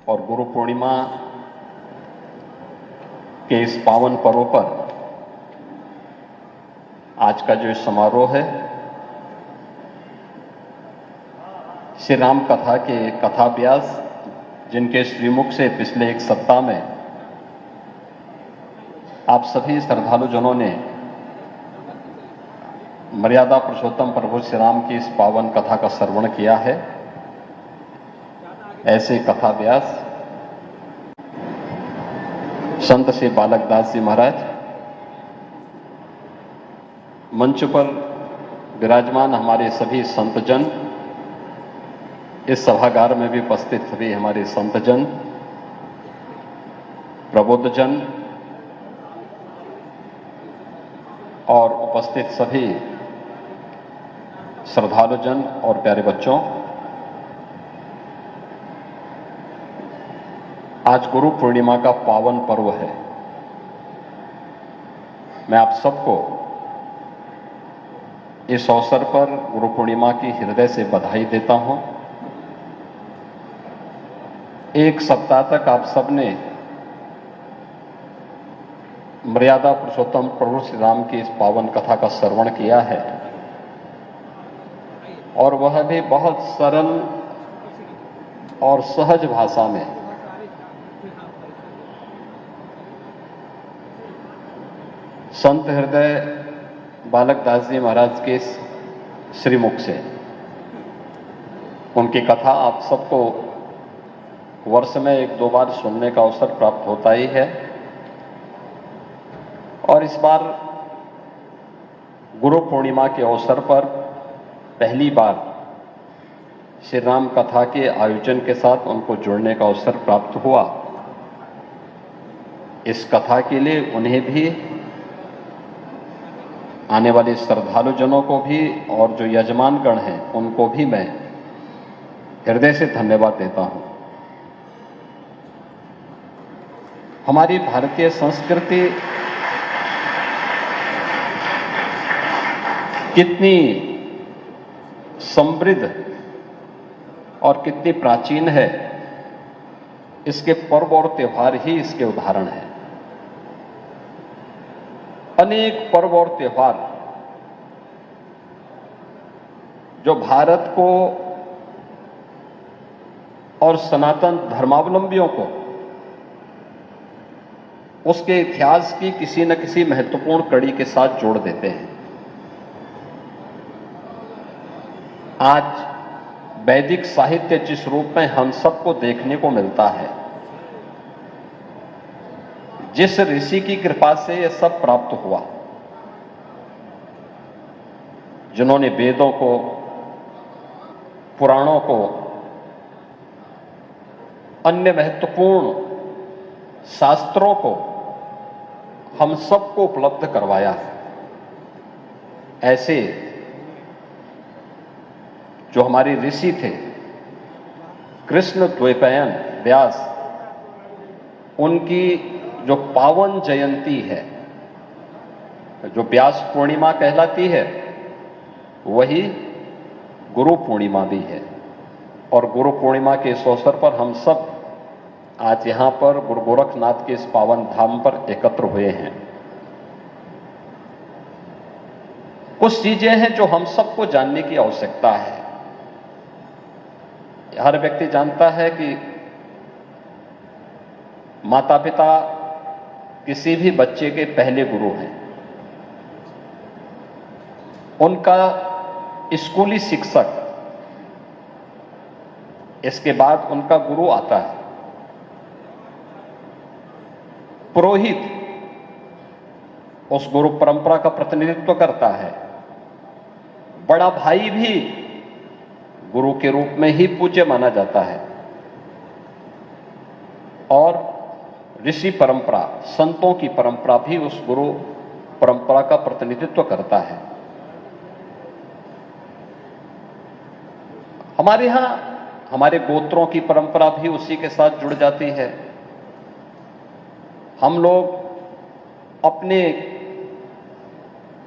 और गुरु पूर्णिमा के इस पावन पर्व पर आज का जो समारोह है, श्री राम कथा के कथा व्यास जिनके श्रीमुख से पिछले एक सप्ताह में आप सभी श्रद्धालु जनों ने मर्यादा पुरुषोत्तम प्रभु श्री राम की इस पावन कथा का श्रवण किया है, ऐसे कथा व्यास संत श्री बालक दास जी महाराज, मंच पर विराजमान हमारे सभी संतजन, इस सभागार में भी उपस्थित सभी हमारे संतजन, प्रबोधजन और उपस्थित सभी श्रद्धालुजन और प्यारे बच्चों, आज गुरु पूर्णिमा का पावन पर्व है। मैं आप सबको इस अवसर पर गुरु पूर्णिमा की हृदय से बधाई देता हूं। एक सप्ताह तक आप सबने मर्यादा पुरुषोत्तम प्रभु श्री राम की इस पावन कथा का श्रवण किया है और वह भी बहुत सरल और सहज भाषा में। संत हृदय बालक दास जी महाराज के श्रीमुख से उनकी कथा आप सबको वर्ष में एक दो बार सुनने का अवसर प्राप्त होता ही है और इस बार गुरु पूर्णिमा के अवसर पर पहली बार श्री राम कथा के आयोजन के साथ उनको जुड़ने का अवसर प्राप्त हुआ। इस कथा के लिए उन्हें भी, आने वाले श्रद्धालु जनों को भी और जो यजमानगण हैं उनको भी मैं हृदय से धन्यवाद देता हूं। हमारी भारतीय संस्कृति कितनी समृद्ध और कितनी प्राचीन है, इसके पर्व और त्योहार ही इसके उदाहरण हैं। अनेक पर्व और त्योहार जो भारत को और सनातन धर्मावलंबियों को उसके इतिहास की किसी न किसी महत्वपूर्ण कड़ी के साथ जोड़ देते हैं। आज वैदिक साहित्य जिस रूप में हम सबको देखने को मिलता है, जिस ऋषि की कृपा से यह सब प्राप्त हुआ, जिन्होंने वेदों को, पुराणों को, अन्य महत्वपूर्ण शास्त्रों को हम सबको उपलब्ध करवाया है, ऐसे जो हमारे ऋषि थे, कृष्ण द्वैपायन व्यास, उनकी जो पावन जयंती है, जो व्यास पूर्णिमा कहलाती है, वही गुरु पूर्णिमा भी है। और गुरु पूर्णिमा के इस अवसर पर हम सब आज यहां पर गुरु गोरखनाथ के इस पावन धाम पर एकत्र हुए हैं। कुछ चीजें हैं जो हम सबको जानने की आवश्यकता है। हर व्यक्ति जानता है कि माता पिता किसी भी बच्चे के पहले गुरु हैं। उनका स्कूली शिक्षक, इसके बाद उनका गुरु आता है। पुरोहित उस गुरु परंपरा का प्रतिनिधित्व करता है। बड़ा भाई भी गुरु के रूप में ही पूज्य माना जाता है। और ऋषि परंपरा, संतों की परंपरा भी उस गुरु परंपरा का प्रतिनिधित्व करता है। हमारे यहां हमारे गोत्रों की परंपरा भी उसी के साथ जुड़ जाती है। हम लोग अपने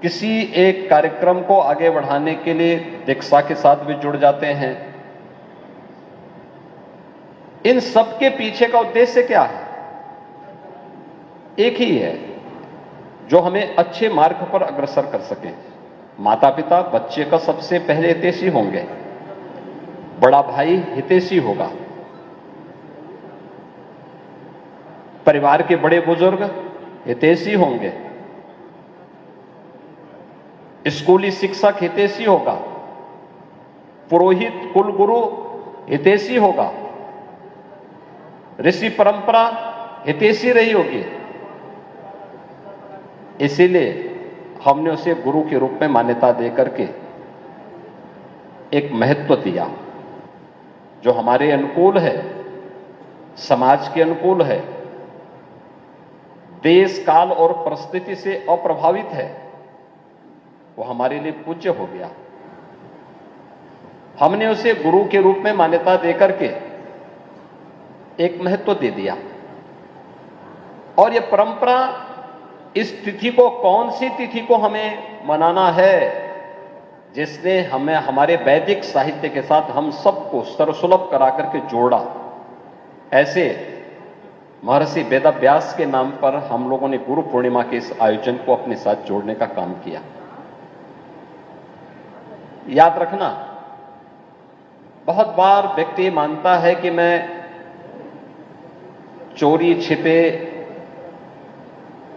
किसी एक कार्यक्रम को आगे बढ़ाने के लिए दीक्षा के साथ भी जुड़ जाते हैं। इन सब के पीछे का उद्देश्य क्या है? एक ही है, जो हमें अच्छे मार्ग पर अग्रसर कर सके। माता पिता बच्चे का सबसे पहले हितैषी होंगे, बड़ा भाई हितैषी होगा, परिवार के बड़े बुजुर्ग हितैषी होंगे, स्कूली शिक्षक हितैषी होगा, पुरोहित कुलगुरु हितैषी होगा, ऋषि परंपरा हितैषी रही होगी। इसीलिए हमने उसे गुरु के रूप में मान्यता देकर के एक महत्व दिया जो हमारे अनुकूल है, समाज के अनुकूल है, देश काल और परिस्थिति से अप्रभावित है। वो हमारे लिए पूज्य हो गया। हमने उसे गुरु के रूप में मान्यता देकर के एक महत्व दे दिया। और ये परंपरा, इस तिथि को, कौन सी तिथि को हमें मनाना है, जिसने हमें हमारे वैदिक साहित्य के साथ हम सबको सर्वसुलभ करा करके जोड़ा। ऐसे महर्षि वेदव्यास के नाम पर हम लोगों ने गुरु पूर्णिमा के इस आयोजन को अपने साथ जोड़ने का काम किया। याद रखना, बहुत बार व्यक्ति मानता है कि मैं चोरी छिपे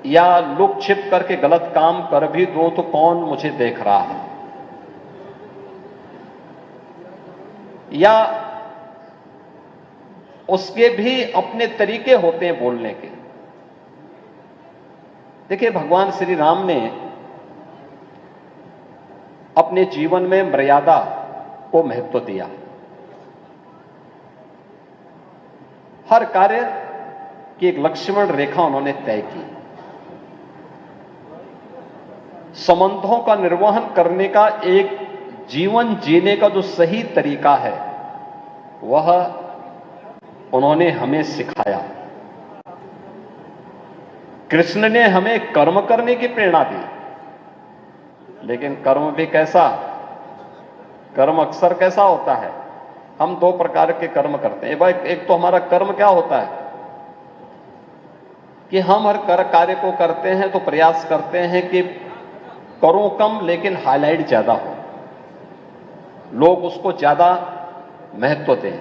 या लुक छिप करके गलत काम कर भी दूं तो कौन मुझे देख रहा है, या उसके भी अपने तरीके होते हैं बोलने के। देखिए, भगवान श्री राम ने अपने जीवन में मर्यादा को महत्व दिया। हर कार्य की एक लक्ष्मण रेखा उन्होंने तय की। संबंधों का निर्वहन करने का एक जीवन जीने का जो सही तरीका है, वह उन्होंने हमें सिखाया। कृष्ण ने हमें कर्म करने की प्रेरणा दी, लेकिन कर्म भी कैसा? कर्म अक्सर कैसा होता है? हम दो प्रकार के कर्म करते हैं। एक तो हमारा कर्म क्या होता है कि हम हर कार्य को करते हैं तो प्रयास करते हैं कि करो कम लेकिन हाईलाइट ज्यादा हो, लोग उसको ज्यादा महत्व दें।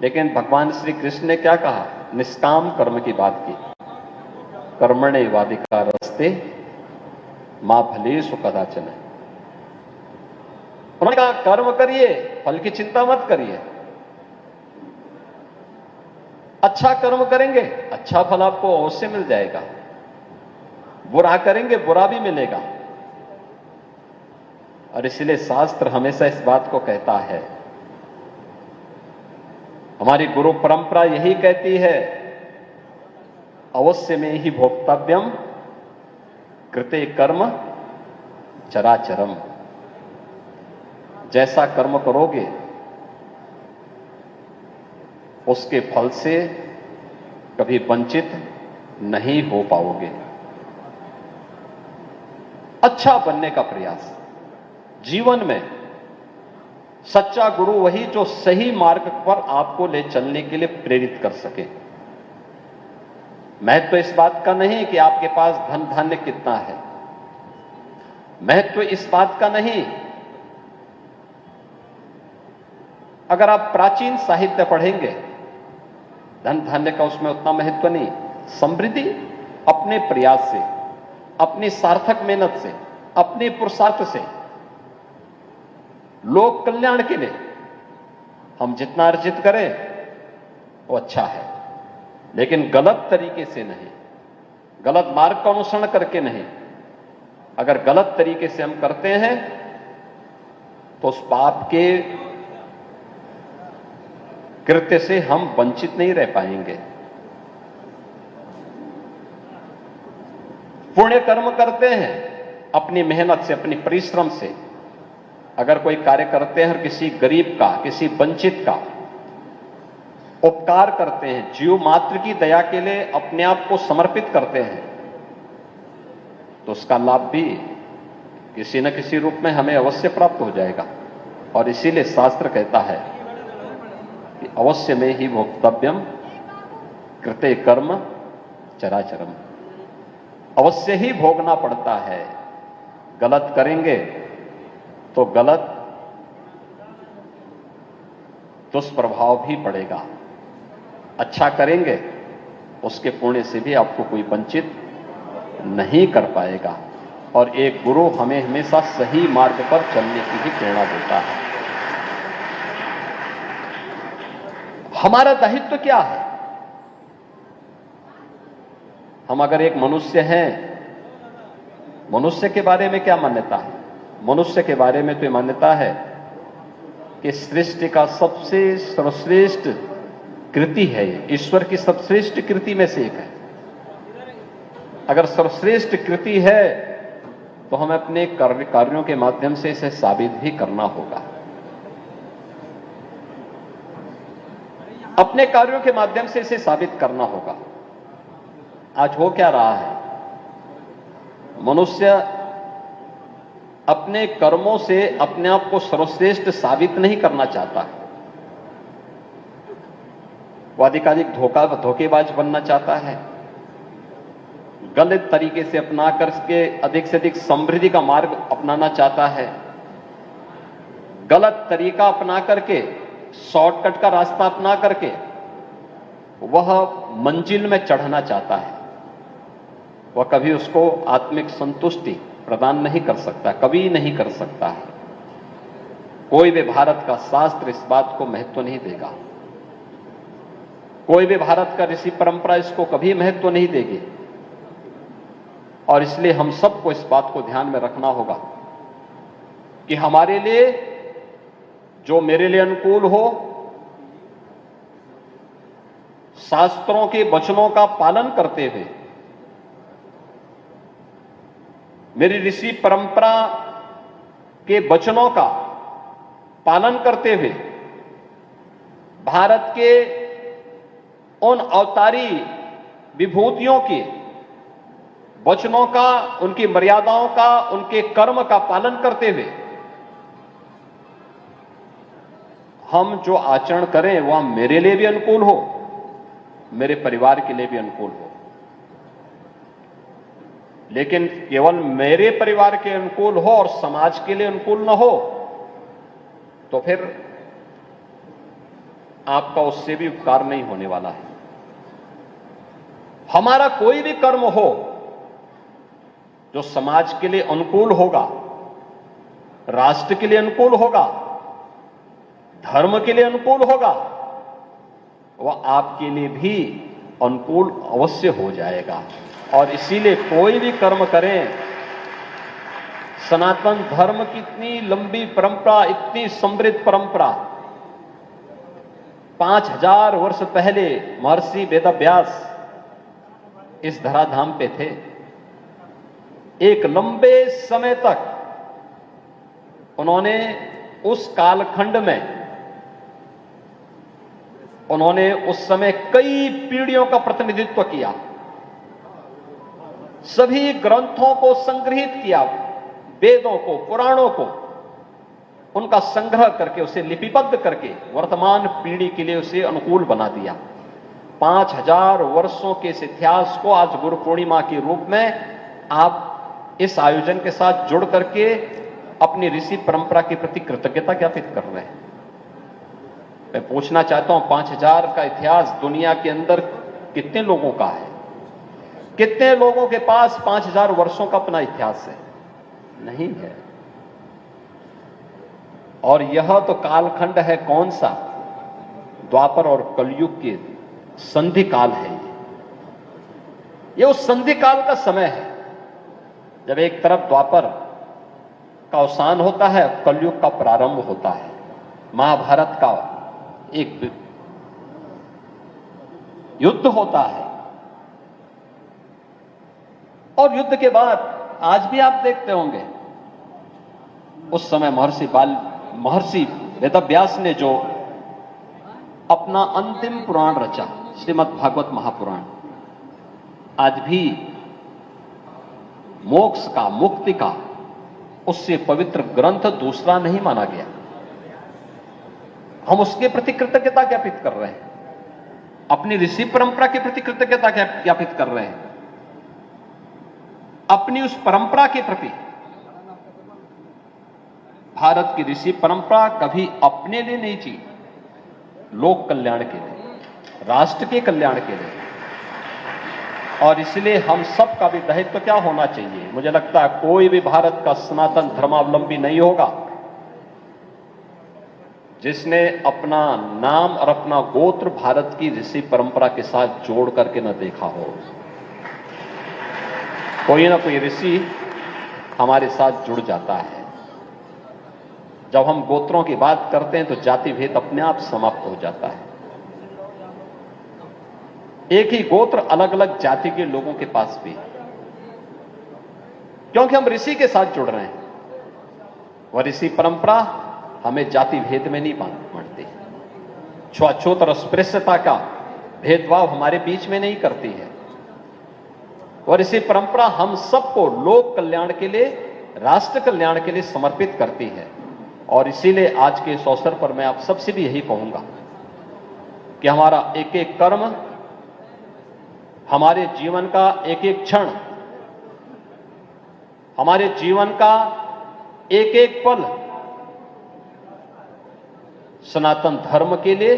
लेकिन भगवान श्री कृष्ण ने क्या कहा? निष्काम कर्म की बात की। कर्मण्येवाधिकारस्ते मां फलेषु कदाचन। उन्होंने कहा कर्म करिए, फल की चिंता मत करिए। अच्छा कर्म करेंगे, अच्छा फल आपको अवश्य मिल जाएगा। बुरा करेंगे, बुरा भी मिलेगा। और इसलिए शास्त्र हमेशा इस बात को कहता है, हमारी गुरु परंपरा यही कहती है, अवश्य में ही भोक्तव्यम कृते कर्म चराचरम। जैसा कर्म करोगे उसके फल से कभी वंचित नहीं हो पाओगे। अच्छा बनने का प्रयास। जीवन में सच्चा गुरु वही जो सही मार्ग पर आपको ले चलने के लिए प्रेरित कर सके। महत्व इस बात का नहीं कि आपके पास धन धान्य कितना है, महत्व इस बात का नहीं। अगर आप प्राचीन साहित्य पढ़ेंगे, धन धान्य का उसमें उतना महत्व नहीं। समृद्धि अपने प्रयास से, अपनी सार्थक मेहनत से, अपने पुरुषार्थ से, लोक कल्याण के लिए हम जितना अर्जित करें वो अच्छा है, लेकिन गलत तरीके से नहीं, गलत मार्ग का अनुसरण करके नहीं। अगर गलत तरीके से हम करते हैं तो उस पाप के कृत्य से हम वंचित नहीं रह पाएंगे। पुण्य कर्म करते हैं अपनी मेहनत से, अपनी परिश्रम से। अगर कोई कार्य करते हैं और किसी गरीब का, किसी वंचित का उपकार करते हैं, जीव मात्र की दया के लिए अपने आप को समर्पित करते हैं, तो उसका लाभ भी किसी न किसी रूप में हमें अवश्य प्राप्त हो जाएगा। और इसीलिए शास्त्र कहता है कि अवश्य में ही भोक्तव्यम कृते कर्म चराचरम। अवश्य ही भोगना पड़ता है। गलत करेंगे तो गलत दुष्प्रभाव भी पड़ेगा, अच्छा करेंगे उसके पुण्य से भी आपको कोई वंचित नहीं कर पाएगा। और एक गुरु हमें हमेशा सही मार्ग पर चलने की भी प्रेरणा देता है। हमारा दायित्व क्या है? हम अगर एक मनुष्य हैं, मनुष्य के बारे में क्या मान्यता है? मनुष्य के बारे में तो ये मान्यता है कि सृष्टि का सबसे सर्वश्रेष्ठ कृति है, ये ईश्वर की सर्वश्रेष्ठ कृति में से एक है। अगर सर्वश्रेष्ठ कृति है तो हमें अपने कार्यों के माध्यम से इसे साबित भी करना होगा। अपने कार्यों के माध्यम से इसे साबित करना होगा। आज हो क्या रहा है? मनुष्य अपने कर्मों से अपने आप को सर्वश्रेष्ठ साबित नहीं करना चाहता। वो अधिकाधिक धोखेबाज बनना चाहता है, गलत तरीके से अपना करके अधिक से अधिक समृद्धि का मार्ग अपनाना चाहता है, गलत तरीका अपना करके, शॉर्टकट का रास्ता अपना करके वह मंजिल में चढ़ना चाहता है। वह कभी उसको आत्मिक संतुष्टि प्रदान नहीं कर सकता, कभी नहीं कर सकता है। कोई भी भारत का शास्त्र इस बात को महत्व नहीं देगा, कोई भी भारत का ऋषि परंपरा इसको कभी महत्व नहीं देगी। और इसलिए हम सबको इस बात को ध्यान में रखना होगा कि हमारे लिए जो मेरे लिए अनुकूल हो, शास्त्रों के वचनों का पालन करते हुए, मेरी ऋषि परंपरा के वचनों का पालन करते हुए, भारत के उन अवतारी विभूतियों के वचनों का, उनकी मर्यादाओं का, उनके कर्म का पालन करते हुए हम जो आचरण करें वह मेरे लिए भी अनुकूल हो, मेरे परिवार के लिए भी अनुकूल हो। लेकिन केवल मेरे परिवार के अनुकूल हो और समाज के लिए अनुकूल न हो तो फिर आपका उससे भी उपकार नहीं होने वाला है। हमारा कोई भी कर्म हो जो समाज के लिए अनुकूल होगा, राष्ट्र के लिए अनुकूल होगा, धर्म के लिए अनुकूल होगा, वह आपके लिए भी अनुकूल अवश्य हो जाएगा। और इसीलिए कोई भी कर्म करें, सनातन धर्म की इतनी लंबी परंपरा, इतनी समृद्ध परंपरा, 5000 वर्ष पहले महर्षि वेदव्यास इस धराधाम पे थे। एक लंबे समय तक उन्होंने उस कालखंड में, उन्होंने उस समय कई पीढ़ियों का प्रतिनिधित्व किया, सभी ग्रंथों को संग्रहित किया, वेदों को, पुराणों को, उनका संग्रह करके उसे लिपिबद्ध करके वर्तमान पीढ़ी के लिए उसे अनुकूल बना दिया। 5000 वर्षों के इस इतिहास को आज गुरु पूर्णिमा के रूप में आप इस आयोजन के साथ जुड़ करके अपनी ऋषि परंपरा के प्रति कृतज्ञता ज्ञापित कर रहे हैं। मैं पूछना चाहता हूं, 5000 का इतिहास दुनिया के अंदर कितने लोगों का है? कितने लोगों के पास 5000 वर्षों का अपना इतिहास है? नहीं है। और यह तो कालखंड है कौन सा? द्वापर और कलयुग के संधि काल है। ये उस संधि काल का समय है जब एक तरफ द्वापर का अवसान होता है, कलयुग का प्रारंभ होता है। महाभारत का एक युद्ध होता है और युद्ध के बाद आज भी आप देखते होंगे, उस समय महर्षि वेदव्यास ने जो अपना अंतिम पुराण रचा, श्रीमद् भागवत महापुराण, आज भी मोक्ष का, मुक्ति का, उससे पवित्र ग्रंथ दूसरा नहीं माना गया। हम उसके प्रति कृतज्ञता ज्ञापित कर रहे हैं, अपनी ऋषि परंपरा के प्रति कृतज्ञता ज्ञापित कर रहे हैं, अपनी उस परंपरा के प्रति। भारत की ऋषि परंपरा कभी अपने लिए नहीं थी, लोक कल्याण के लिए, राष्ट्र के कल्याण के लिए। और इसलिए हम सब का भी दायित्व क्या होना चाहिए, मुझे लगता है कोई भी भारत का सनातन धर्मावलंबी नहीं होगा जिसने अपना नाम और अपना गोत्र भारत की ऋषि परंपरा के साथ जोड़ करके न देखा हो। कोई ना कोई ऋषि हमारे साथ जुड़ जाता है। जब हम गोत्रों की बात करते हैं तो जाति भेद अपने आप समाप्त हो जाता है। एक ही गोत्र अलग अलग जाति के लोगों के पास भी, क्योंकि हम ऋषि के साथ जुड़ रहे हैं। वह ऋषि परंपरा हमें जाति भेद में नहीं बांटती, छुआछूत और अस्पृश्यता का भेदभाव हमारे बीच में नहीं करती है। और इसी परंपरा हम सबको लोक कल्याण के लिए, राष्ट्र कल्याण के लिए समर्पित करती है। और इसीलिए आज के इस अवसर पर मैं आप सबसे भी यही कहूंगा कि हमारा एक एक कर्म, हमारे जीवन का एक एक क्षण, हमारे जीवन का एक एक पल सनातन धर्म के लिए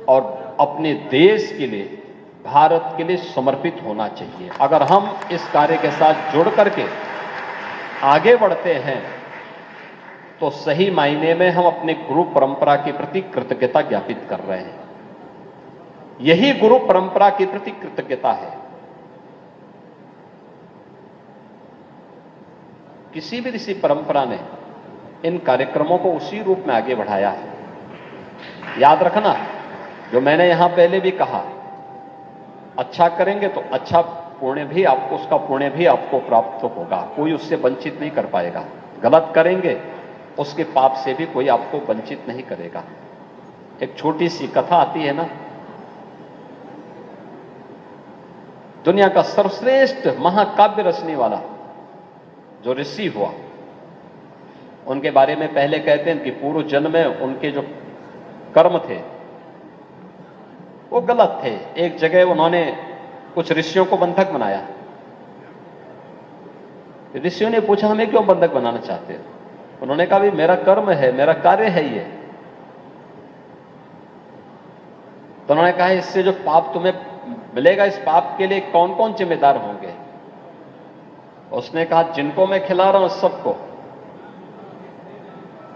और अपने देश के लिए, भारत के लिए समर्पित होना चाहिए। अगर हम इस कार्य के साथ जुड़ करके आगे बढ़ते हैं तो सही मायने में हम अपने गुरु परंपरा के प्रति कृतज्ञता ज्ञापित कर रहे हैं। यही गुरु परंपरा के प्रति कृतज्ञता है। किसी भी ऋषि परंपरा ने इन कार्यक्रमों को उसी रूप में आगे बढ़ाया है। याद रखना, जो मैंने यहां पहले भी कहा, अच्छा करेंगे तो अच्छा पुण्य भी आपको, उसका पुण्य भी आपको प्राप्त होगा, कोई उससे वंचित नहीं कर पाएगा। गलत करेंगे उसके पाप से भी कोई आपको वंचित नहीं करेगा। एक छोटी सी कथा आती है ना, दुनिया का सर्वश्रेष्ठ महाकाव्य रचने वाला जो ऋषि हुआ, उनके बारे में पहले कहते हैं कि पूर्व जन्म में उनके जो कर्म थे वो गलत थे। एक जगह उन्होंने कुछ ऋषियों को बंधक बनाया। ऋषियों ने पूछा, हमें क्यों बंधक बनाना चाहते हो? उन्होंने कहा, भी मेरा कर्म है, मेरा कार्य है ये। तो उन्होंने कहा, इससे जो पाप तुम्हें मिलेगा, इस पाप के लिए कौन कौन जिम्मेदार होंगे? उसने कहा, जिनको मैं खिला रहा हूं सबको।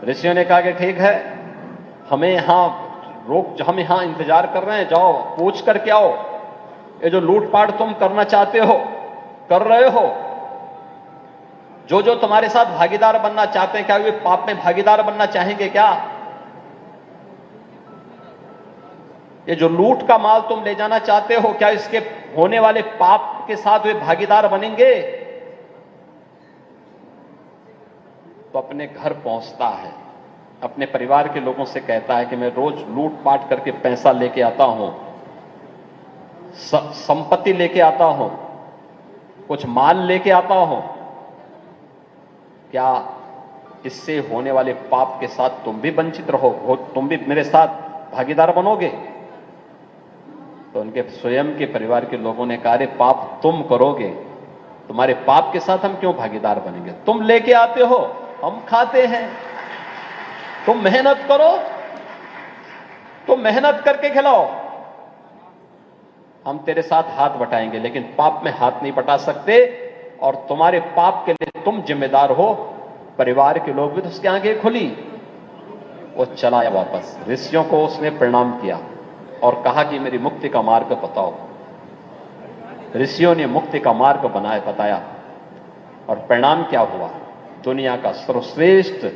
ऋषियों ने कहा कि ठीक है, हमें यहां हम यहां इंतजार कर रहे हैं, जाओ पूछ करके आओ, ये जो लूटपाट तुम करना चाहते हो, कर रहे हो, जो तुम्हारे साथ भागीदार बनना चाहते हैं, क्या वे पाप में भागीदार बनना चाहेंगे क्या? ये जो लूट का माल तुम ले जाना चाहते हो, क्या इसके होने वाले पाप के साथ वे भागीदार बनेंगे? तो अपने घर पहुंचता है, अपने परिवार के लोगों से कहता है कि मैं रोज लूटपाट करके पैसा लेके आता हूं, संपत्ति लेके आता हूं, कुछ माल लेके आता हूं, क्या इससे होने वाले पाप के साथ तुम भी वंचित रहो, तुम भी मेरे साथ भागीदार बनोगे? तो उनके स्वयं के परिवार के लोगों ने कहा, अरे पाप तुम करोगे, तुम्हारे पाप के साथ हम क्यों भागीदार बनेंगे? तुम लेके आते हो, हम खाते हैं, तुम मेहनत करो, तुम मेहनत करके खिलाओ, हम तेरे साथ हाथ बटाएंगे, लेकिन पाप में हाथ नहीं बटा सकते। और तुम्हारे पाप के लिए तुम जिम्मेदार हो। परिवार के लोग भी तो उसके आगे खुली। वो चला आया वापस, ऋषियों को उसने प्रणाम किया और कहा कि मेरी मुक्ति का मार्ग बताओ। ऋषियों ने मुक्ति का मार्ग बताया। और परिणाम क्या हुआ? दुनिया का सर्वश्रेष्ठ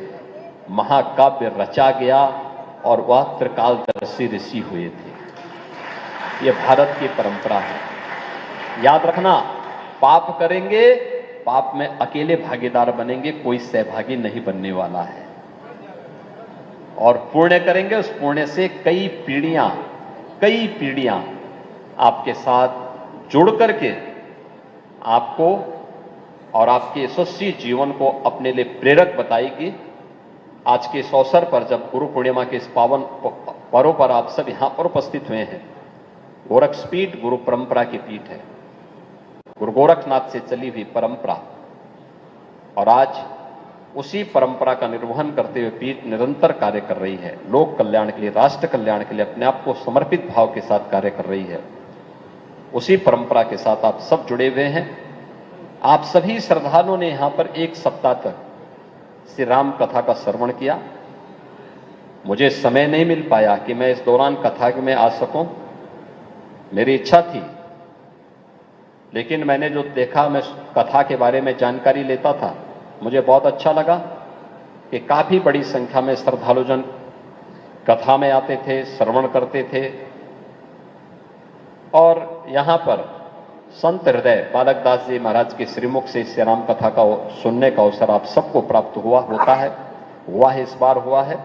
महाकाव्य रचा गया और वह त्रिकालदर्शी ऋषि हुए थे। यह भारत की परंपरा है। याद रखना, पाप करेंगे, पाप में अकेले भागीदार बनेंगे, कोई सहभागी नहीं बनने वाला है। और पुण्य करेंगे, उस पुण्य से कई पीढ़ियां आपके साथ जुड़ करके आपको और आपके यशस्वी जीवन को अपने लिए प्रेरक बताएगी, आज के इस अवसर पर जब गुरु पूर्णिमा के इस पावन पर्व पर आप सब यहां पर उपस्थित हुए हैं, गोरक्षपीठ गुरु परंपरा की पीठ है, गुरु गोरखनाथ से चली हुई परंपरा, और आज उसी परंपरा का निर्वहन करते हुए पीठ निरंतर कार्य कर रही है। लोक कल्याण के लिए, राष्ट्र कल्याण के लिए अपने आप को समर्पित भाव के साथ कार्य कर रही है। उसी परंपरा के साथ आप सब जुड़े हुए हैं। आप सभी श्रद्धालुओं ने यहां पर एक सप्ताह तक श्री राम कथा का श्रवण किया। मुझे समय नहीं मिल पाया कि मैं इस दौरान कथा में आ सकूं, मेरी इच्छा थी, लेकिन मैंने जो देखा, मैं कथा के बारे में जानकारी लेता था, मुझे बहुत अच्छा लगा कि काफी बड़ी संख्या में श्रद्धालुजन कथा में आते थे, श्रवण करते थे, और यहां पर संत हृदय बालक दास जी महाराज के श्रीमुख से श्री राम कथा का सुनने का अवसर आप सबको प्राप्त हुआ है, इस बार हुआ है।